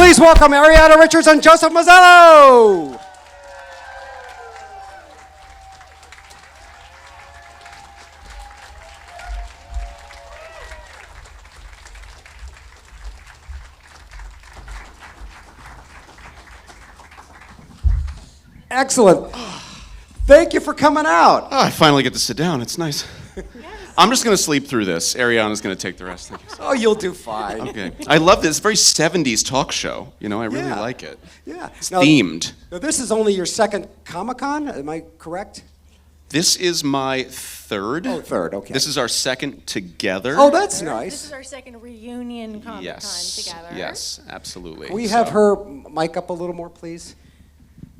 Please welcome Ariana Richards and Joseph Mazzello. Excellent. Thank you for coming out. Oh, I finally get to sit down. It's nice. I'm just going to sleep through this. Ariana's going to take the rest. Thank you. Oh, you'll do fine. Okay. I love this. Very 70s talk show. You know, I really like it. Yeah. It's themed. Now, this is only your second Comic-Con, am I correct? This is my third. Oh, third, okay. This is our second together. Oh, that's nice. This is our second reunion Comic-Con together. Yes, absolutely. Can we have her mic up a little more, please?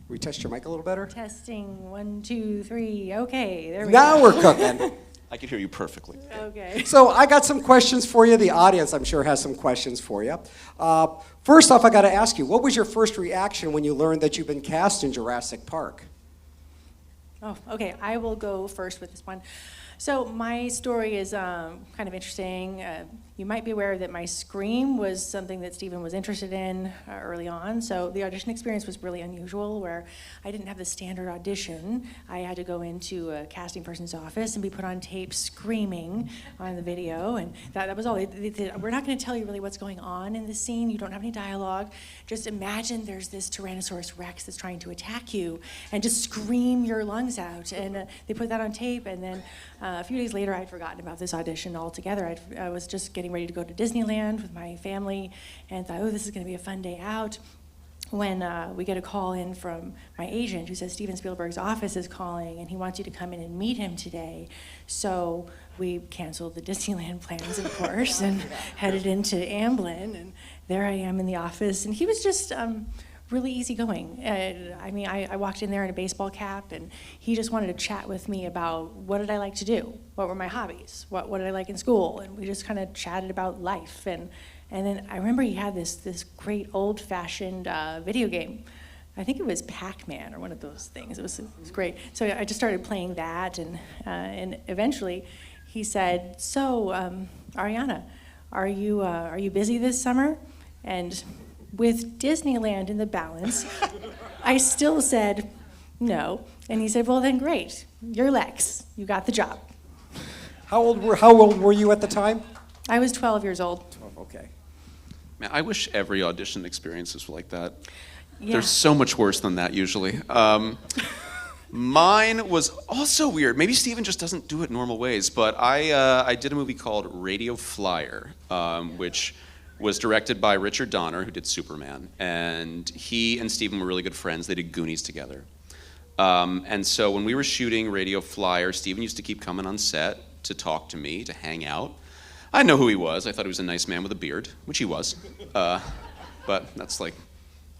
We test your mic a little better? Testing, 1, 2, 3. Okay, there we Now go. we're cooking. I can hear you perfectly. Okay. So I got some questions for you. The audience, I'm sure, has some questions for you. First off, I got to ask you, what was your first reaction when you learned that you've been cast in Jurassic Park? Oh, okay. I will go first with this one. So my story is kind of interesting. You might be aware that my scream was something that Stephen was interested in early on. So the audition experience was really unusual, where I didn't have the standard audition. I had to go into a casting person's office and be put on tape screaming on the video, and that was all. We're not going to tell you really what's going on in this scene. You don't have any dialogue. Just imagine there's this Tyrannosaurus Rex that's trying to attack you, and just scream your lungs out. And they put that on tape, and then a few days later, I'd forgotten about this audition altogether. I was just getting ready to go to Disneyland with my family and thought, oh, this is going to be a fun day out, when we get a call in from my agent who says Steven Spielberg's office is calling and he wants you to come in and meet him today. So we canceled the Disneyland plans, of course, and headed into Amblin, and there I am in the office, and he was just really easygoing. I walked in there in a baseball cap, and he just wanted to chat with me about what did I like to do, what were my hobbies, what did I like in school, and we just kind of chatted about life. And then I remember he had this great old-fashioned video game. I think it was Pac-Man or one of those things. It was great. So I just started playing that, and eventually he said, "So, Ariana, are you busy this summer?" And with Disneyland in the balance, I still said no. And he said, "Well, then great. You're Lex. You got the job." How old were you at the time? I was 12 years old. 12, okay. Man, I wish every audition experience was like that. Yeah. They're so much worse than that usually. Mine was also weird. Maybe Steven just doesn't do it normal ways, but I did a movie called Radio Flyer, which was directed by Richard Donner, who did Superman, and he and Steven were really good friends. They did Goonies together. And so when we were shooting Radio Flyer, Steven used to keep coming on set to talk to me, to hang out. I didn't know who he was. I thought he was a nice man with a beard, which he was. But that's like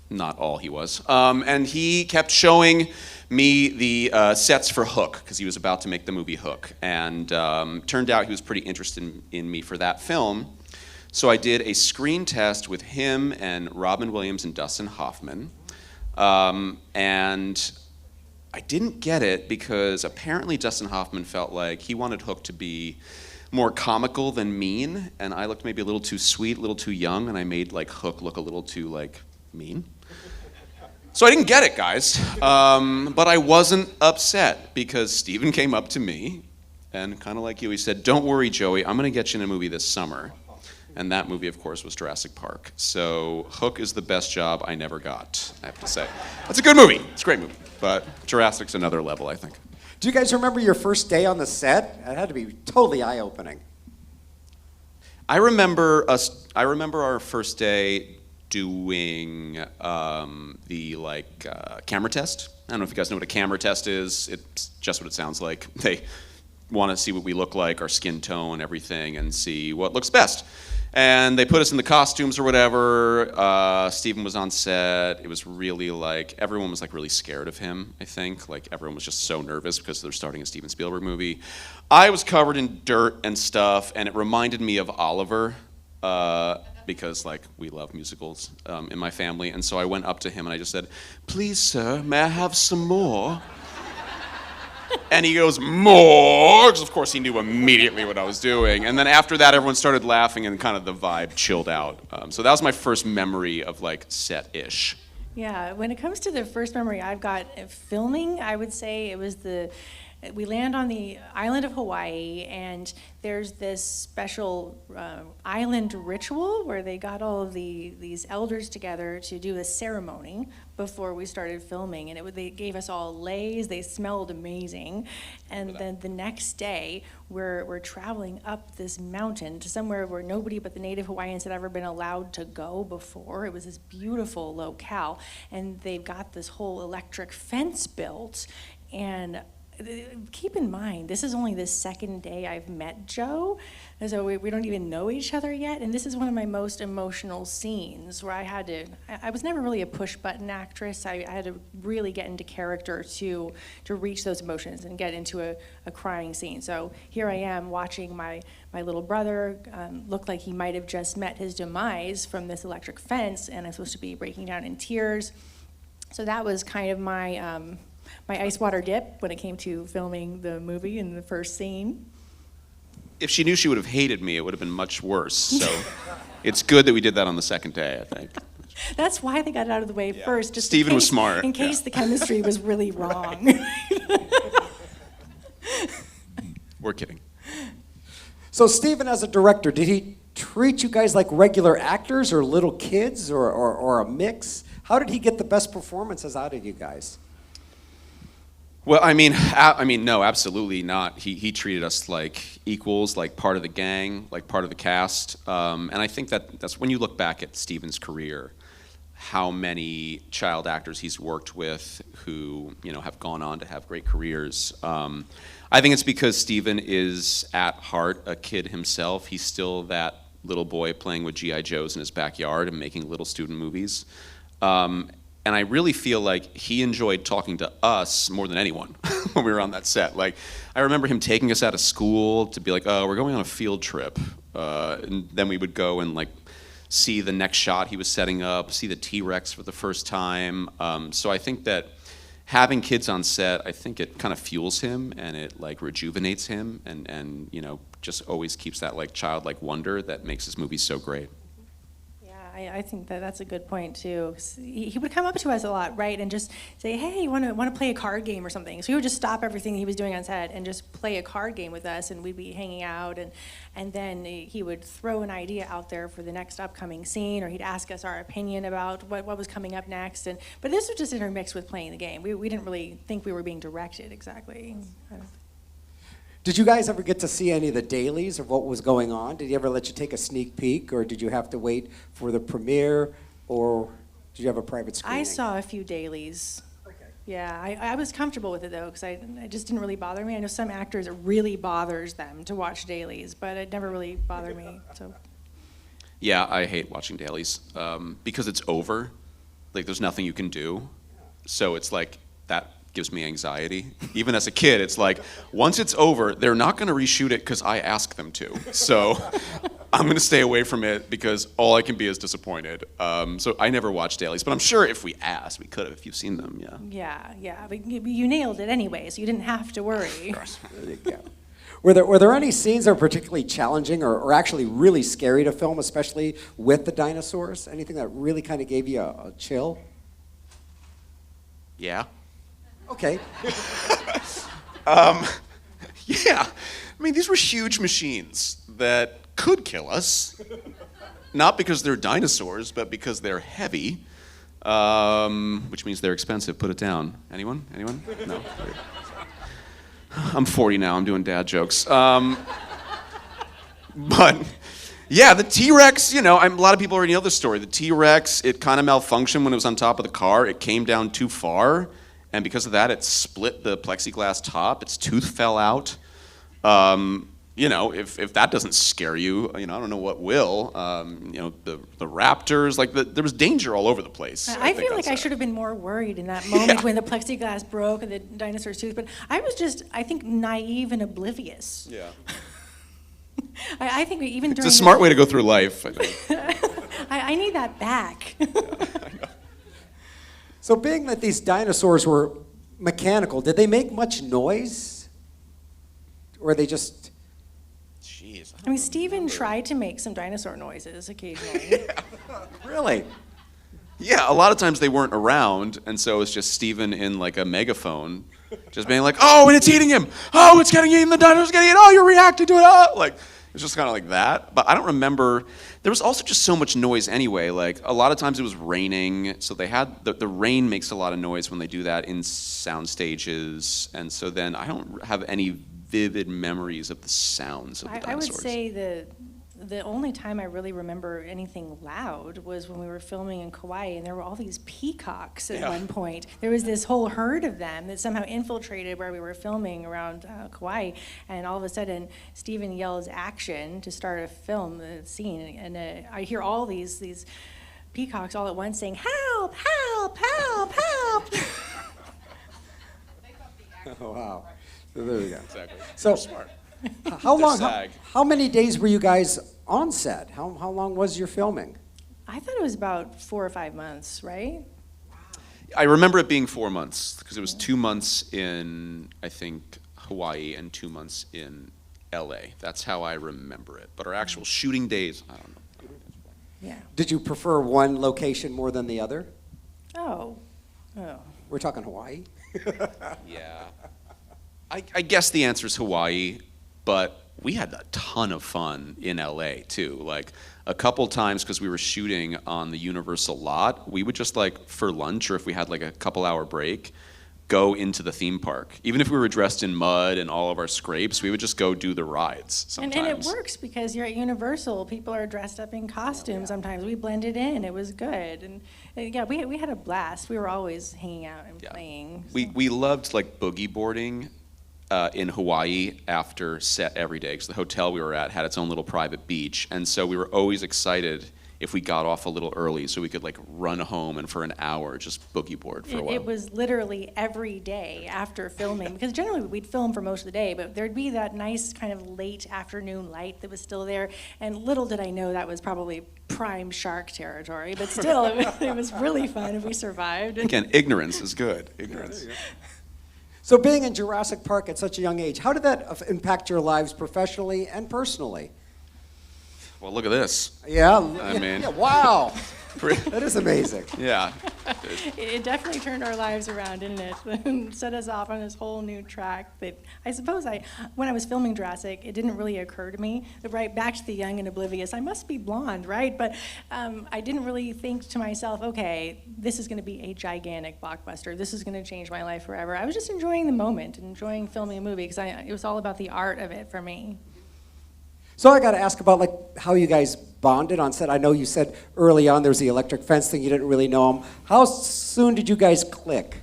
not all he was. And he kept showing me the sets for Hook, because he was about to make the movie Hook. And turned out he was pretty interested in me for that film. So I did a screen test with him and Robin Williams and Dustin Hoffman. And I didn't get it because apparently Dustin Hoffman felt like he wanted Hook to be more comical than mean, and I looked maybe a little too sweet, a little too young, and I made like Hook look a little too like mean. So I didn't get it, guys. But I wasn't upset because Steven came up to me and kind of like you, he said, "Don't worry, Joey, I'm gonna get you in a movie this summer." And that movie, of course, was Jurassic Park. So Hook is the best job I never got, I have to say. That's a good movie. It's a great movie. But Jurassic's another level, I think. Do you guys remember your first day on the set? It had to be totally eye-opening. I remember our first day doing the camera test. I don't know if you guys know what a camera test is. It's just what it sounds like. They want to see what we look like, our skin tone, everything, and see what looks best. And they put us in the costumes or whatever. Steven was on set. It was really like, everyone was like really scared of him, I think. Like everyone was just so nervous because they're starting a Steven Spielberg movie. I was covered in dirt and stuff, and it reminded me of Oliver, because like we love musicals in my family. And so I went up to him and I just said, "Please, sir, may I have some more?" And he goes, more, 'cause of course he knew immediately what I was doing. And then after that, everyone started laughing and kind of the vibe chilled out. So that was my first memory of like set-ish. Yeah, when it comes to the first memory I've got of filming, I would say it was we land on the island of Hawaii, and there's this special island ritual where they got all of these elders together to do a ceremony before we started filming, and they gave us all leis. They smelled amazing, and then the next day we're traveling up this mountain to somewhere where nobody but the native Hawaiians had ever been allowed to go before. It was this beautiful locale, and they've got this whole electric fence built, and keep in mind, this is only the second day I've met Joe, and so we don't even know each other yet, and this is one of my most emotional scenes where I was never really a push-button actress. I had to really get into character to reach those emotions and get into a crying scene. So here I am watching my little brother look like he might have just met his demise from this electric fence, and I'm supposed to be breaking down in tears. So that was kind of my ice water dip when it came to filming the movie in the first scene. If she knew she would have hated me, it would have been much worse. So it's good that we did that on the second day, I think. That's why they got it out of the way first. Just Steven was smart. In case the chemistry was really wrong. We're kidding. So Steven, as a director, did he treat you guys like regular actors or little kids or a mix? How did he get the best performances out of you guys? Well, I mean, no, absolutely not. He treated us like equals, like part of the gang, like part of the cast. And I think that's when you look back at Steven's career, how many child actors he's worked with who, have gone on to have great careers. I think it's because Steven is at heart a kid himself. He's still that little boy playing with G.I. Joes in his backyard and making little student movies. And I really feel like he enjoyed talking to us more than anyone when we were on that set. Like, I remember him taking us out of school to be like, oh, we're going on a field trip. And then we would go and, like, see the next shot he was setting up, see the T-Rex for the first time. So I think that having kids on set, I think it kind of fuels him and it, like, rejuvenates him and just always keeps that, like, childlike wonder that makes his movies so great. I think that's a good point too. He would come up to us a lot, right, and just say, "Hey, you want to play a card game or something?" So he would just stop everything he was doing on set and just play a card game with us, and we'd be hanging out, and then he would throw an idea out there for the next upcoming scene, or he'd ask us our opinion about what was coming up next. But this was just intermixed with playing the game. We didn't really think we were being directed exactly. Did you guys ever get to see any of the dailies of what was going on? Did he ever let you take a sneak peek, or did you have to wait for the premiere, or did you have a private screening? I saw a few dailies. Okay. Yeah, I was comfortable with it though, because it just didn't really bother me. I know some actors it really bothers them to watch dailies, but it never really bothered me. So. Yeah, I hate watching dailies because it's over. Like, there's nothing you can do. So it's like that gives me anxiety. Even as a kid, it's like, once it's over, they're not going to reshoot it because I asked them to. So I'm going to stay away from it because all I can be is disappointed. So I never watch dailies, but I'm sure if we asked, we could have, if you've seen them, yeah. Yeah, but you nailed it anyway, so you didn't have to worry. Of course. There you go. Were there any scenes that were particularly challenging or actually really scary to film, especially with the dinosaurs? Anything that really kind of gave you a chill? Yeah. Okay. Yeah. I mean, these were huge machines that could kill us. Not because they're dinosaurs, but because they're heavy, which means they're expensive. Put it down. Anyone? No. I'm 40 now. I'm doing dad jokes. But yeah, the T-Rex, a lot of people already know this story. The T-Rex, it kind of malfunctioned when it was on top of the car. It came down too far. And because of that, it split the plexiglass top. Its tooth fell out. If that doesn't scare you, I don't know what will. The raptors, there was danger all over the place. I feel like I should have been more worried in that moment when the plexiglass broke and the dinosaur's tooth. But I was just, I think, naive and oblivious. Yeah. I think even during it's a smart way to go through life, I think. I need that back. So being that these dinosaurs were mechanical. Did they make much noise? Or they just... Jeez. I mean, Steven tried to make some dinosaur noises occasionally. Really? Yeah, a lot of times they weren't around, and so it's just Steven in like a megaphone, just being like, "Oh, and it's eating him! Oh, it's getting eaten! The dinosaur's getting eaten! Oh, you're reacting to it!" Oh! Like, it's just kind of like that. But I don't remember. There was also just so much noise anyway. Like, a lot of times it was raining, so they had the rain makes a lot of noise when they do that in sound stages, and so then I don't have any vivid memories of the sounds of the dinosaurs. I would say the only time I really remember anything loud was when we were filming in Kauai, and there were all these peacocks at one point. There was this whole herd of them that somehow infiltrated where we were filming around Kauai, and all of a sudden, Steven yells action to start a film scene, and I hear all these peacocks all at once saying, "Help, help, help, help!" Oh, wow. So there we go. Exactly. So, smart. how long? SAG. How many days were you guys on set? How long was your filming? I thought it was about 4 or 5 months, right? I remember it being 4 months because it was 2 months in, I think, Hawaii and 2 months in LA. That's how I remember it. But our actual shooting days, I don't know. Yeah. Did you prefer one location more than the other? Oh. We're talking Hawaii? Yeah. I guess the answer is Hawaii, but we had a ton of fun in LA too. Like a couple times, because we were shooting on the Universal lot, we would just like for lunch, or if we had like a couple hour break, go into the theme park. Even if we were dressed in mud and all of our scrapes, we would just go do the rides sometimes. And it works because you're at Universal. People are dressed up in costumes sometimes. We blended in. It was good. And yeah, we had a blast. We were always hanging out and playing. So. We loved like boogie boarding in Hawaii after set every day, because the hotel we were at had its own little private beach, and so we were always excited if we got off a little early so we could like run home and for an hour just boogie board for a while. It was literally every day after filming, because generally we'd film for most of the day, but there'd be that nice kind of late afternoon light that was still there, and little did I know that was probably prime shark territory, but still it was really fun if we survived. Again, ignorance is good. Ignorance. So being in Jurassic Park at such a young age, how did that impact your lives professionally and personally? Well, look at this. Yeah, I mean- wow, that is amazing. Yeah. It definitely turned our lives around, didn't it? And set us off on this whole new track that I suppose when I was filming Jurassic, it didn't really occur to me, that right back to the young and oblivious, I must be blonde, right? But I didn't really think to myself, okay, this is gonna be a gigantic blockbuster. This is gonna change my life forever. I was just enjoying the moment, enjoying filming a movie, because it was all about the art of it for me. So I got to ask about like how you guys bonded on set. I know you said early on there was the electric fence thing. You didn't really know him. How soon did you guys click?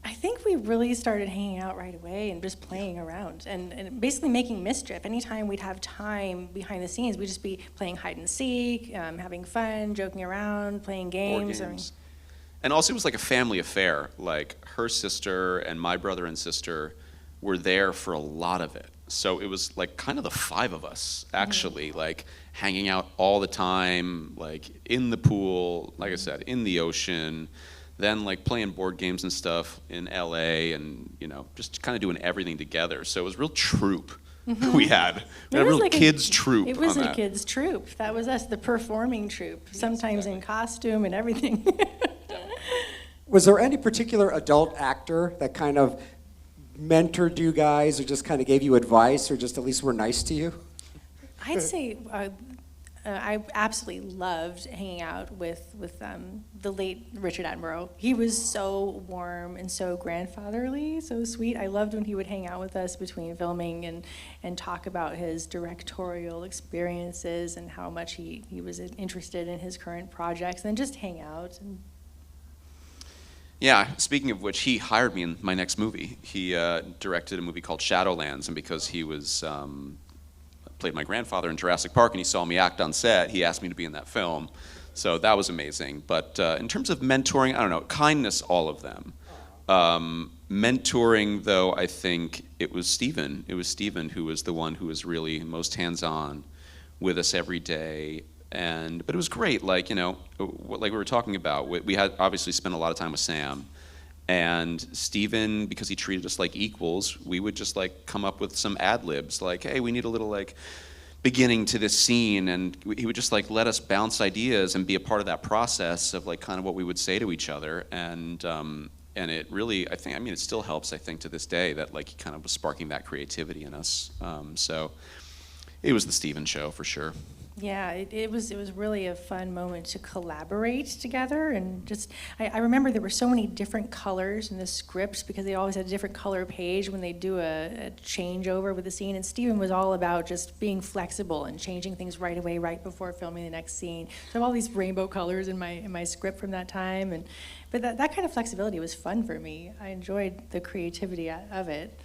I think we really started hanging out right away and just playing around and basically making mischief. Anytime we'd have time behind the scenes, we'd just be playing hide and seek, having fun, joking around, playing games. Board games. And also it was like a family affair. Like her sister and my brother and sister were there for a lot of it. So it was like kind of the five of us actually, like hanging out all the time, like in the pool, like I said, in the ocean, then like playing board games and stuff in LA, and you know, just kind of doing everything together. So it was real troupe we had. We had a real like kids troupe. It was on a that. kids troupe. That was us, the performing troupe, sometimes in costume and everything. Was there any particular adult actor that kind of mentored you guys or just kind of gave you advice or just at least were nice to you? I'd say I absolutely loved hanging out with the late Richard Attenborough. He was so warm and so grandfatherly, so sweet. I loved when he would hang out with us between filming and talk about his directorial experiences and how much he was interested in his current projects, and just hang out. Yeah, speaking of which, he hired me in my next movie. He directed a movie called Shadowlands, and because he was played my grandfather in Jurassic Park and he saw me act on set, he asked me to be in that film. So that was amazing. But in terms of mentoring, I don't know, kindness, all of them. Mentoring, though, I think it was Steven. It was Steven who was the one who was really most hands-on with us every day. But it was great, like, you know, like we were talking about, we had obviously spent a lot of time with Sam, And Steven, because he treated us like equals, we would just like come up with some ad libs, like, hey, we need a little like beginning to this scene, and he would just like let us bounce ideas and be a part of that process of like kind of what we would say to each other. And it really, I mean, it still helps, I think, to this day that like he kind of was sparking that creativity in us. So it was the Steven show for sure. Yeah, it was really a fun moment to collaborate together, and just I remember there were so many different colors in the scripts because they always had a different color page when they do a changeover with the scene, and Steven was all about just being flexible and changing things right away, right before filming the next scene. So I have all these rainbow colors in my script from that time, but that kind of flexibility was fun for me. I enjoyed the creativity of it.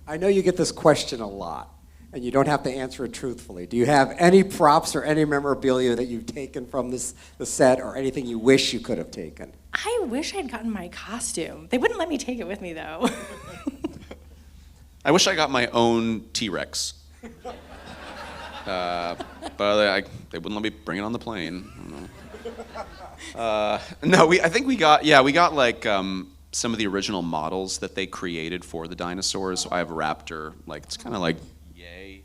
I know you get this question a lot, and you don't have to answer it truthfully. Do you have any props or any memorabilia that you've taken from the set, or anything you wish you could have taken? I wish I'd gotten my costume. They wouldn't let me take it with me, though. I wish I got my own T-Rex. But they wouldn't let me bring it on the plane. I don't know. I think we got like some of the original models that they created for the dinosaurs. So I have a raptor, like it's kind of like yay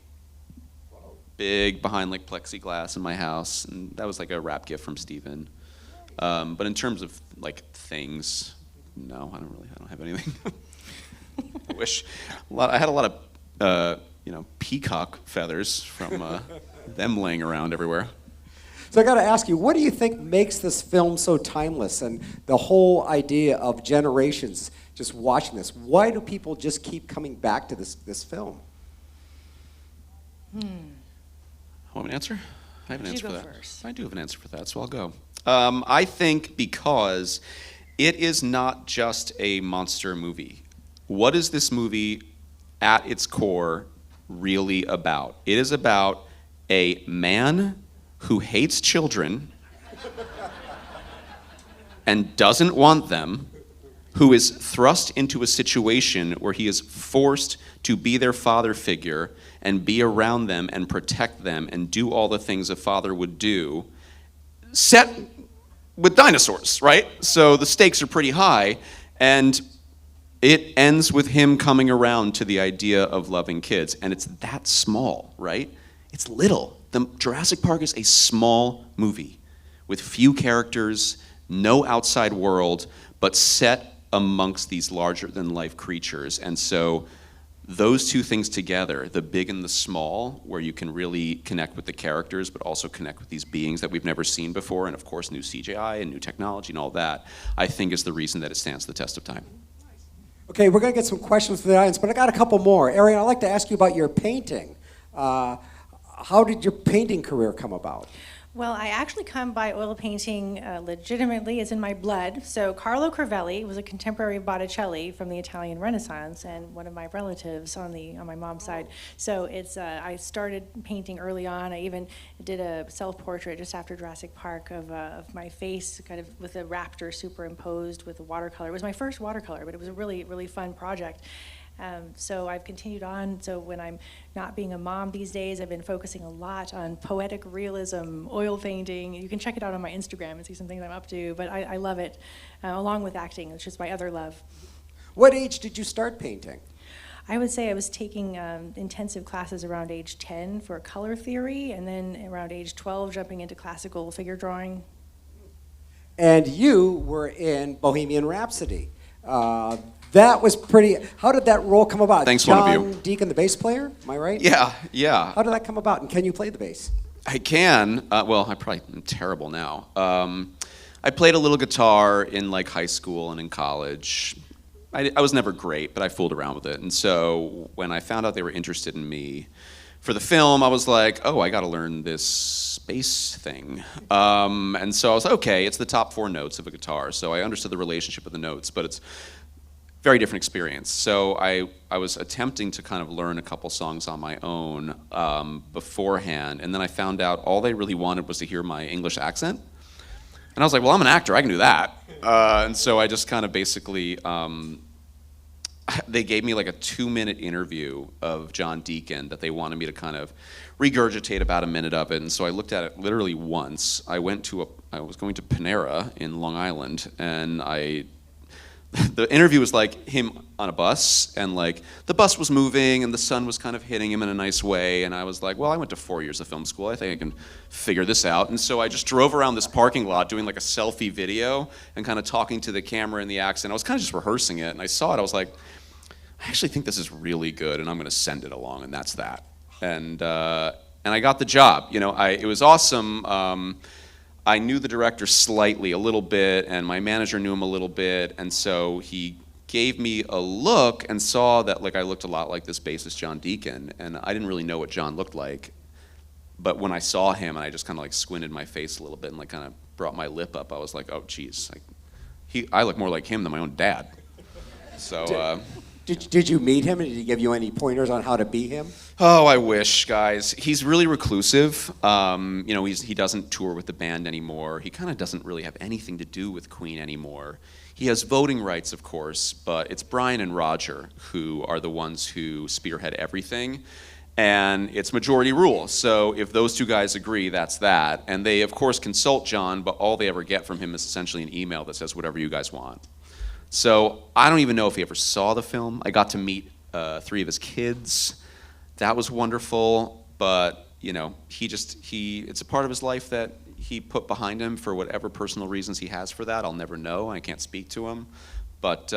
big behind like plexiglass in my house, and that was like a wrap gift from Steven. But in terms of like things, no, I don't have anything. I wish I had a lot of peacock feathers from them laying around everywhere. So I got to ask you, what do you think makes this film so timeless, and the whole idea of generations just watching this? Why do people just keep coming back to this film? Want me to answer? I have an answer for that. First. I do have an answer for that, so I'll go. I think because it is not just a monster movie. What is this movie at its core really about? It is about a man who hates children and doesn't want them, who is thrust into a situation where he is forced to be their father figure and be around them and protect them and do all the things a father would do, set with dinosaurs, right? So the stakes are pretty high, and it ends with him coming around to the idea of loving kids, and it's that small, right? It's little. The Jurassic Park is a small movie with few characters, no outside world, but set amongst these larger-than-life creatures. And so those two things together, the big and the small, where you can really connect with the characters, but also connect with these beings that we've never seen before, and of course new CGI and new technology and all that, I think is the reason that it stands the test of time. Okay, we're going to get some questions from the audience, but I got a couple more. Arian, I'd like to ask you about your painting. How did your painting career come about? Well, I actually come by oil painting legitimately. It's in my blood. So Carlo Crivelli was a contemporary of Botticelli from the Italian Renaissance, and one of my relatives on my mom's side. So it's I started painting early on. I even did a self-portrait just after Jurassic Park of my face, kind of with a raptor superimposed with a watercolor. It was my first watercolor, but it was a really, really fun project. So I've continued on. So when I'm not being a mom these days, I've been focusing a lot on poetic realism, oil painting. You can check it out on my Instagram and see some things I'm up to, but I love it, along with acting, which is my other love. What age did you start painting? I would say I was taking intensive classes around age 10 for color theory, and then around age 12 jumping into classical figure drawing. And you were in Bohemian Rhapsody. That was pretty. How did that role come about? Thanks, John one of you. Deacon, the bass player. Am I right? Yeah. How did that come about? And can you play the bass? I can. Well, I probably am terrible now. I played a little guitar in like high school and in college. I was never great, but I fooled around with it. And so when I found out they were interested in me for the film, I was like, oh, I got to learn this bass thing. And so I was like, okay, it's the top 4 notes of a guitar. So I understood the relationship of the notes, but it's very different experience. So I was attempting to kind of learn a couple songs on my own beforehand, and then I found out all they really wanted was to hear my English accent. And I was like, well, I'm an actor, I can do that. And so I just kind of basically, they gave me like a 2-minute interview of John Deacon that they wanted me to kind of regurgitate about a minute of it. And so I looked at it literally once. I was going to Panera in Long Island, and the interview was like him on a bus, and like the bus was moving and the sun was kind of hitting him in a nice way, and I was like, well, I went to 4 years of film school, I think I can figure this out. And so I just drove around this parking lot doing like a selfie video and kind of talking to the camera in the accent. I was kind of just rehearsing it, and I saw it, I was like, I actually think this is really good, and I'm going to send it along, and that's that. And I got the job. You know, it was awesome. I knew the director slightly, a little bit, and my manager knew him a little bit, and so he gave me a look and saw that like I looked a lot like this bassist John Deacon, and I didn't really know what John looked like, but when I saw him and I just kind of like squinted my face a little bit and like kind of brought my lip up, I was like, oh geez, like, I look more like him than my own dad. So. Did you meet him, and did he give you any pointers on how to be him? Oh, I wish, guys. He's really reclusive. You know, he doesn't tour with the band anymore. He kind of doesn't really have anything to do with Queen anymore. He has voting rights, of course, but it's Brian and Roger who are the ones who spearhead everything. And it's majority rule. So if those two guys agree, that's that. And they, of course, consult John, but all they ever get from him is essentially an email that says whatever you guys want. So I don't even know if he ever saw the film. I got to meet 3 of his kids. That was wonderful, but you know, it's a part of his life that he put behind him for whatever personal reasons he has for that. I'll never know, I can't speak to him. But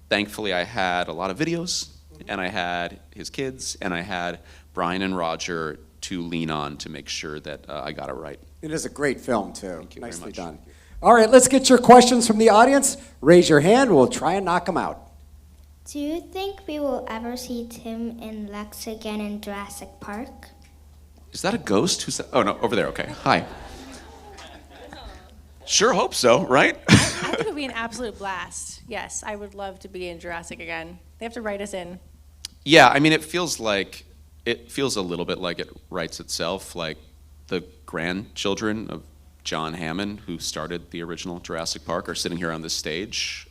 thankfully I had a lot of videos, and I had his kids, and I had Brian and Roger to lean on to make sure that I got it right. It is a great film, too. Thank you very Nicely much. done. All right, let's get your questions from the audience. Raise your hand. We'll try and knock them out. Do you think we will ever see Tim and Lex again in Jurassic Park? Is that a ghost? Who's that? Oh, no, over there, okay. Hi. Sure hope so, right? I think it would be an absolute blast. Yes, I would love to be in Jurassic again. They have to write us in. Yeah, I mean, it feels a little bit like it writes itself, like the grandchildren of John Hammond, who started the original Jurassic Park, are sitting here on this stage.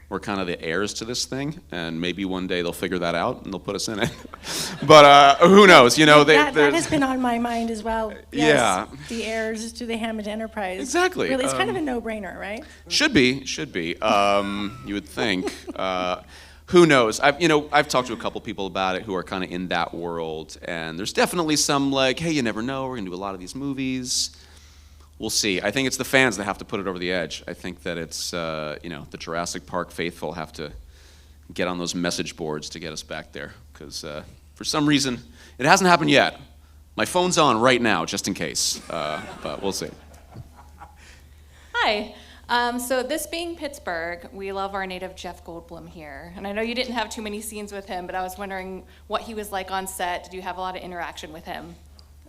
We're kind of the heirs to this thing, and maybe one day they'll figure that out and they'll put us in it. But who knows? You know, that has been on my mind as well. Yes, Yeah. the heirs to the Hammond Enterprise. Exactly. Really, it's kind of a no-brainer, right? Should be. You would think. Who knows? I've talked to a couple people about it who are kind of in that world, and there's definitely some like, hey, you never know. We're gonna do a lot of these movies. We'll see. I think it's the fans that have to put it over the edge. I think that it's the Jurassic Park faithful have to get on those message boards to get us back there, because for some reason it hasn't happened yet. My phone's on right now, just in case, but we'll see. Hi. So this being Pittsburgh, we love our native Jeff Goldblum here. And I know you didn't have too many scenes with him, but I was wondering what he was like on set. Did you have a lot of interaction with him?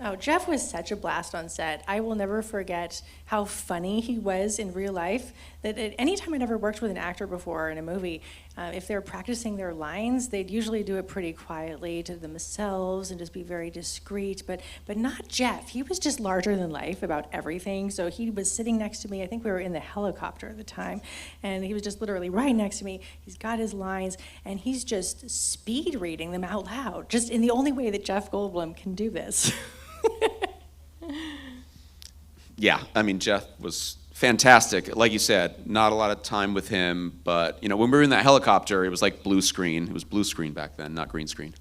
Oh, Jeff was such a blast on set. I will never forget how funny he was in real life. That at any time I'd ever worked with an actor before in a movie, if they were practicing their lines, they'd usually do it pretty quietly to themselves and just be very discreet. But not Jeff. He was just larger than life about everything. So he was sitting next to me. I think we were in the helicopter at the time, and he was just literally right next to me. He's got his lines, and he's just speed reading them out loud, just in the only way that Jeff Goldblum can do this. Yeah, I mean, Jeff was fantastic. Like you said, not a lot of time with him, but when we were in that helicopter, it was like blue screen. It was blue screen back then, not green screen.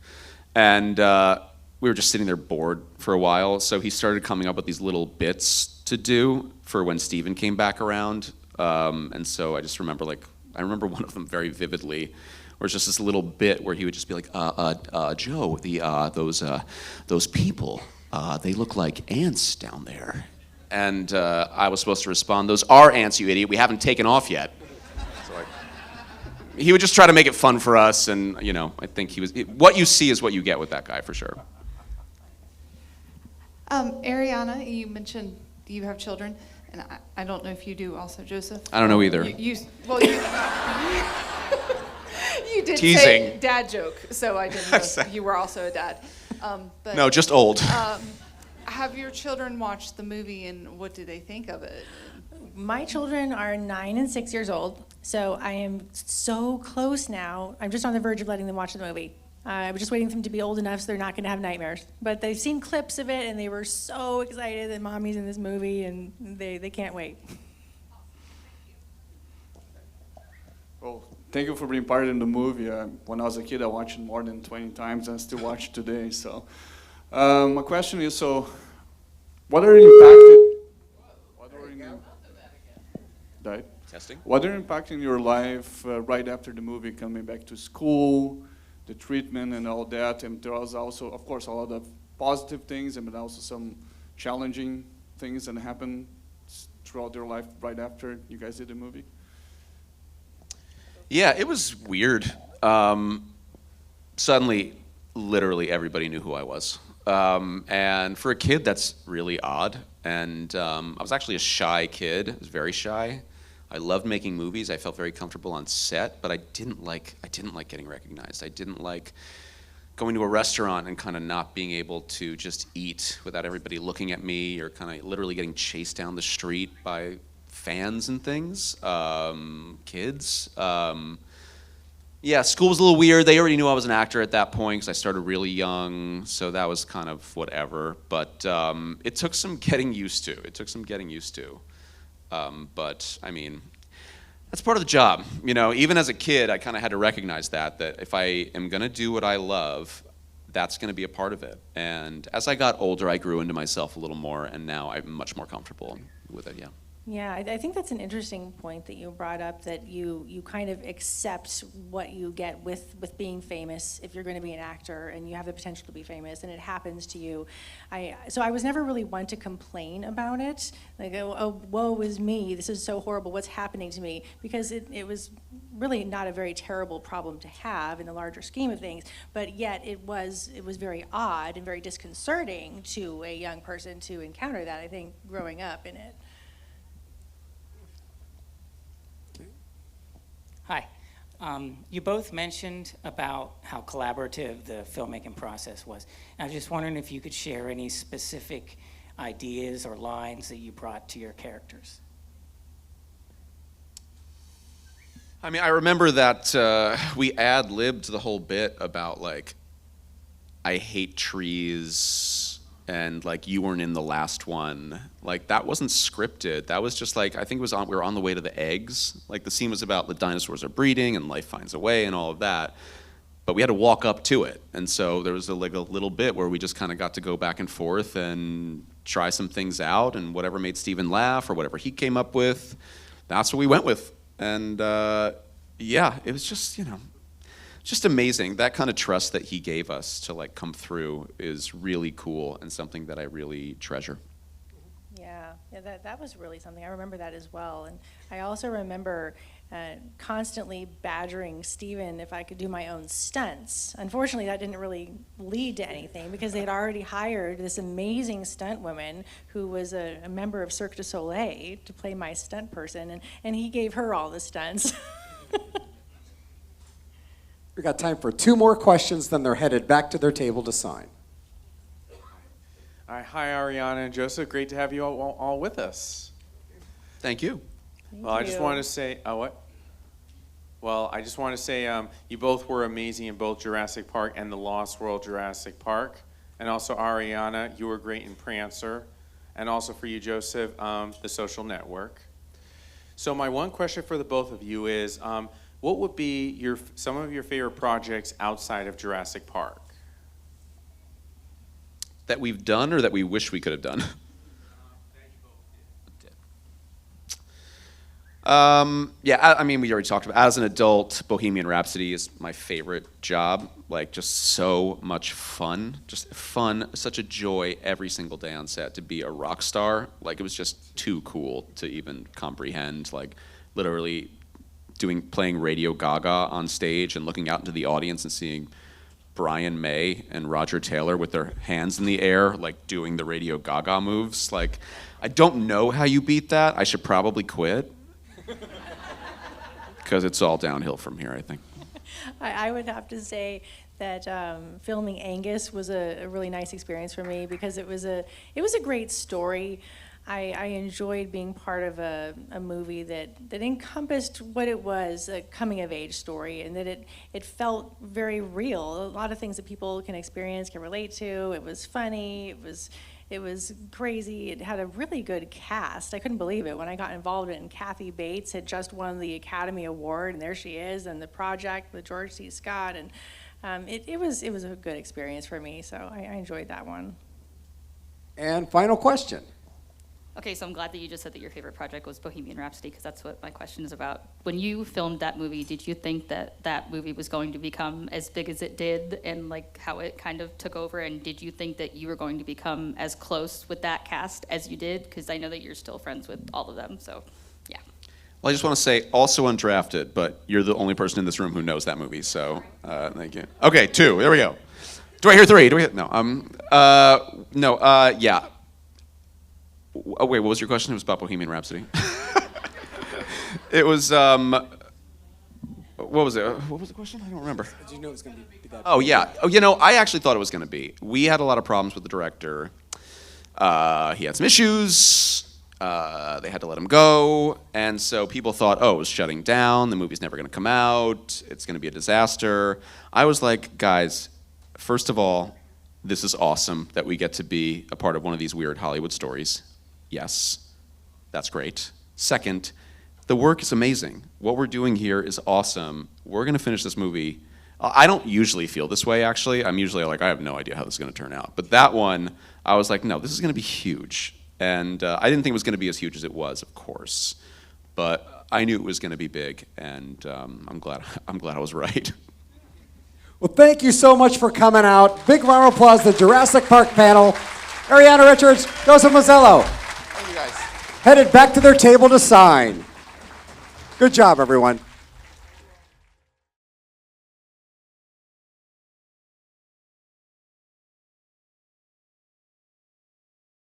And we were just sitting there bored for a while, so he started coming up with these little bits to do for when Steven came back around. And so I just remember, I remember one of them very vividly, where it's just this little bit where he would just be like, Joe, those people, they look like ants down there. And I was supposed to respond, those are ants, you idiot. We haven't taken off yet. So he would just try to make it fun for us, and I think what you see is what you get with that guy for sure. Ariana, you mentioned you have children, and I don't know if you do also, Joseph. I don't know either. You did Teasing. say dad joke, so I didn't know if you were also a dad. But, No, just old. have your children watched the movie, and what do they think of it? My children are 9 and 6 years old, so I am so close now. I'm just on the verge of letting them watch the movie. I was just waiting for them to be old enough so they're not going to have nightmares. But they've seen clips of it, and they were so excited that Mommy's in this movie, and they can't wait. Well, thank you for being part in the movie. When I was a kid, I watched it more than 20 times, and I still watch it today. So, my question is: so, what are impacted? What are died? Testing. What are impacting your life right after the movie? Coming back to school, the treatment, and all that. And there was also, of course, a lot of positive things, and but also some challenging things that happened throughout your life right after you guys did the movie. Yeah, it was weird. Suddenly, literally everybody knew who I was. And for a kid, that's really odd. And I was actually a shy kid. I was very shy. I loved making movies. I felt very comfortable on set, but I didn't like getting recognized. I didn't like going to a restaurant and kind of not being able to just eat without everybody looking at me, or kind of literally getting chased down the street by fans and things, kids. Yeah, school was a little weird. They already knew I was an actor at that point because I started really young, so that was kind of whatever. But it took some getting used to. But I mean, that's part of the job. You know, even as a kid, I kind of had to recognize that if I am going to do what I love, that's going to be a part of it. And as I got older, I grew into myself a little more, and now I'm much more comfortable with it, yeah. Yeah, I think that's an interesting point that you brought up, that you kind of accept what you get with being famous if you're going to be an actor and you have the potential to be famous and it happens to you. So I was never really one to complain about it, like, oh woe is me, this is so horrible, what's happening to me, because it was really not a very terrible problem to have in the larger scheme of things, but yet it was very odd and very disconcerting to a young person to encounter that, I think, growing up in it. Hi. You both mentioned about how collaborative the filmmaking process was. And I was just wondering if you could share any specific ideas or lines that you brought to your characters. I mean, I remember that we ad-libbed the whole bit about, like, I hate trees, and like you weren't in the last one. Like, that wasn't scripted. That was just like, I think we were on the way to the eggs. Like, the scene was about the dinosaurs are breeding and life finds a way and all of that. But we had to walk up to it. And so there was a little bit where we just kind of got to go back and forth and try some things out, and whatever made Steven laugh or whatever he came up with, that's what we went with. And yeah, it was just, you know, just amazing. That kind of trust that he gave us to like come through is really cool and something that I really treasure. Yeah, that was really something. I remember that as well. And I also remember constantly badgering Steven if I could do my own stunts. Unfortunately, that didn't really lead to anything because they'd already hired this amazing stunt woman who was a member of Cirque du Soleil to play my stunt person, and he gave her all the stunts. We got time for 2 more questions, then they're headed back to their table to sign. All right, hi, Ariana and Joseph. Great to have you all with us. Thank you. Well, I just wanted to say, what? Well, I just want to say you both were amazing in both Jurassic Park and The Lost World Jurassic Park. And also, Ariana, you were great in Prancer. And also for you, Joseph, The Social Network. So my one question for the both of you is, what would be some of your favorite projects outside of Jurassic Park? That we've done or that we wish we could have done? Yeah, I mean, we already talked about, as an adult, Bohemian Rhapsody is my favorite job. Like, just so much fun. Just fun, such a joy every single day on set to be a rock star. Like, it was just too cool to even comprehend. Like, literally playing Radio Gaga on stage and looking out into the audience and seeing Brian May and Roger Taylor with their hands in the air, like doing the Radio Gaga moves. Like, I don't know how you beat that. I should probably quit. Because it's all downhill from here, I think. I would have to say that filming Angus was a really nice experience for me because it was a great story. I enjoyed being part of a movie that encompassed what it was, a coming-of-age story, and that it felt very real. A lot of things that people can experience, can relate to. It was funny. It was crazy. It had a really good cast. I couldn't believe it when I got involved in it. Kathy Bates had just won the Academy Award, and there she is, and The Project with George C. Scott, and it was a good experience for me, so I enjoyed that one. And final question. Okay, so I'm glad that you just said that your favorite project was Bohemian Rhapsody, because that's what my question is about. When you filmed that movie, did you think that that movie was going to become as big as it did, and like how it kind of took over? And did you think that you were going to become as close with that cast as you did? Because I know that you're still friends with all of them, so yeah. Well, I just want to say, also undrafted, but you're the only person in this room who knows that movie, so thank you. Okay, 2, there we go. Do I hear 3? Yeah. Oh, wait, what was your question? It was about Bohemian Rhapsody. It was, what was it? What was the question? I don't remember. Did you know it was going to be that? Oh, yeah. Oh, I actually thought it was going to be. We had a lot of problems with the director. He had some issues. They had to let him go. And so people thought, oh, it was shutting down. The movie's never going to come out. It's going to be a disaster. I was like, guys, first of all, this is awesome that we get to be a part of one of these weird Hollywood stories. Yes, that's great. Second, the work is amazing. What we're doing here is awesome. We're going to finish this movie. I don't usually feel this way, actually. I'm usually like, I have no idea how this is going to turn out. But that one, I was like, no, this is going to be huge. And I didn't think it was going to be as huge as it was, of course. But I knew it was going to be big, and I'm glad I was right. Well, thank you so much for coming out. Big round of applause to the Jurassic Park panel. Ariana Richards, Joseph Mazzello. Thank you guys. Headed back to their table to sign. Good job, everyone.